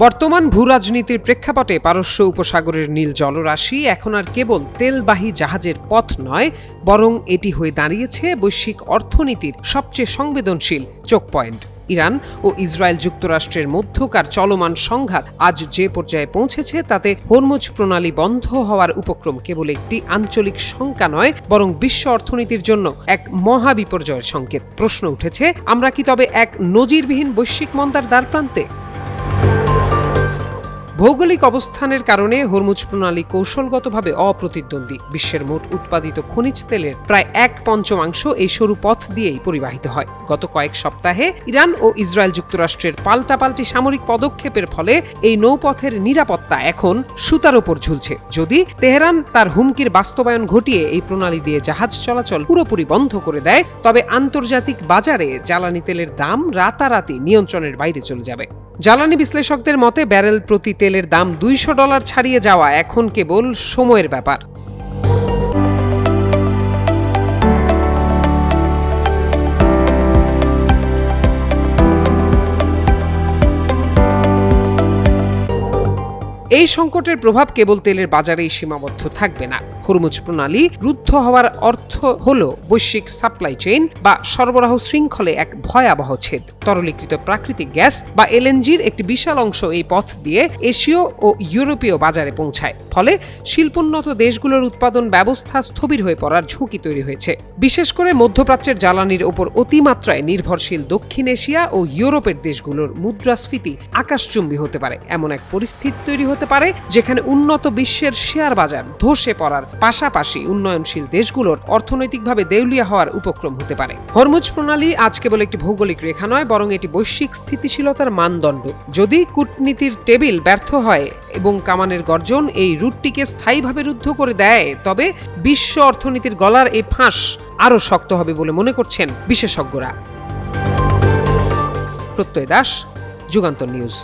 বর্তমান ভূরাজনীতির প্রেক্ষাপটে পারস্য উপসাগরের নীল জলরাশি এখন আর কেবল তেলবাহী জাহাজের পথ নয়, বরং এটি হয়ে দাঁড়িয়েছে বৈশ্বিক অর্থনীতির সবচেয়ে সংবেদনশীল চোখ পয়েন্ট। ইরান ও ইসরায়েল যুক্তরাষ্ট্রের মধ্যকার চলমান সংঘাত আজ যে পর্যায়ে পৌঁছেছে তাতে হরমুজ প্রণালী বন্ধ হওয়ার উপক্রম কেবল একটি আঞ্চলিক শঙ্কা নয়, বরং বিশ্ব অর্থনীতির জন্য এক মহা বিপর্যয়ের সংকেত। প্রশ্ন উঠেছে, আমরা কি তবে এক নজিরবিহীন বৈশ্বিক মন্দার দ্বারপ্রান্তে? ভৌগোলিক অবস্থানের কারণে হরমুজ প্রণালী কৌশলগতভাবে অপ্রতিদ্বন্দ্বী। বিশ্বের মোট উৎপাদিত খনিজ তেলের প্রায় 1/5 এই সরু পথ দিয়েই পরিবাহিত হয়। গত কয়েক সপ্তাহে ইরান ও ইসরায়েল যুক্তরাষ্ট্রের পাল্টাপাল্টি সামরিক পদক্ষেপের ফলে এই নৌপথের নিরাপত্তা এখন সুতার ওপর ঝুলছে। যদি তেহরান তার হুমকির বাস্তবায়ন ঘটিয়ে এই প্রণালী দিয়ে জাহাজ চলাচল পুরোপুরি বন্ধ করে দেয়, তবে আন্তর্জাতিক বাজারে জ্বালানি তেলের দাম রাতারাতি নিয়ন্ত্রণের বাইরে চলে যাবে। জ্বালানি বিশ্লেষকদের মতে ব্যারেল প্রতি তেলের দাম $200 ছাড়িয়ে যাওয়া এখন কেবল সময়ের ব্যাপার। এই সংকটের প্রভাব কেবল তেলের বাজারেই সীমাবদ্ধ থাকবে না। হরমুজ প্রণালী রুদ্ধ হওয়ার অর্থ হল বৈশ্বিক সাপ্লাই চেইন বা সরবরাহ শৃঙ্খলে এক ভয়াবহ ছেদ। তরলীকৃত প্রাকৃতিক গ্যাস বা এলএনজির একটি বিশাল অংশ এই পথ দিয়ে এশীয় ও ইউরোপীয় বাজারে পৌঁছায়। ফলে শিল্পোন্নত দেশগুলোর উৎপাদন ব্যবস্থা স্থবির হয়ে পড়ার ঝুঁকি তৈরি হয়েছে। বিশেষ করে মধ্যপ্রাচ্যের জ্বালানির ওপর অতিমাত্রায় নির্ভরশীল দক্ষিণ এশিয়া ও ইউরোপের দেশগুলোর মুদ্রাস্ফীতি আকাশচুম্বী হতে পারে। এমন এক পরিস্থিতি তৈরি হতে পারে যেখানে উন্নত বিশ্বের শেয়ার বাজার ধসে পড়ার পাশাপাশি উন্নয়নশীল দেশগুলোর অর্থনৈতিকভাবে দেউলিয়া হওয়ার উপক্রম হতে পারে। হরমুজ প্রণালী আজ কেবল একটি ভৌগোলিক রেখা নয়, বরং এটি বৈশ্বিক স্থিতিশীলতার মানদণ্ড। যদি কূটনীতির টেবিল ব্যর্থ হয় এবং কামানের গর্জন এই রুটটিকে স্থায়ীভাবে রুদ্ধ করে দেয়, তবে বিশ্ব অর্থনীতির গলার এই ফাঁস আরও শক্ত হবে বলে মনে করছেন বিশেষজ্ঞরা। প্রত্যয় দাস, যুগান্তর নিউজ।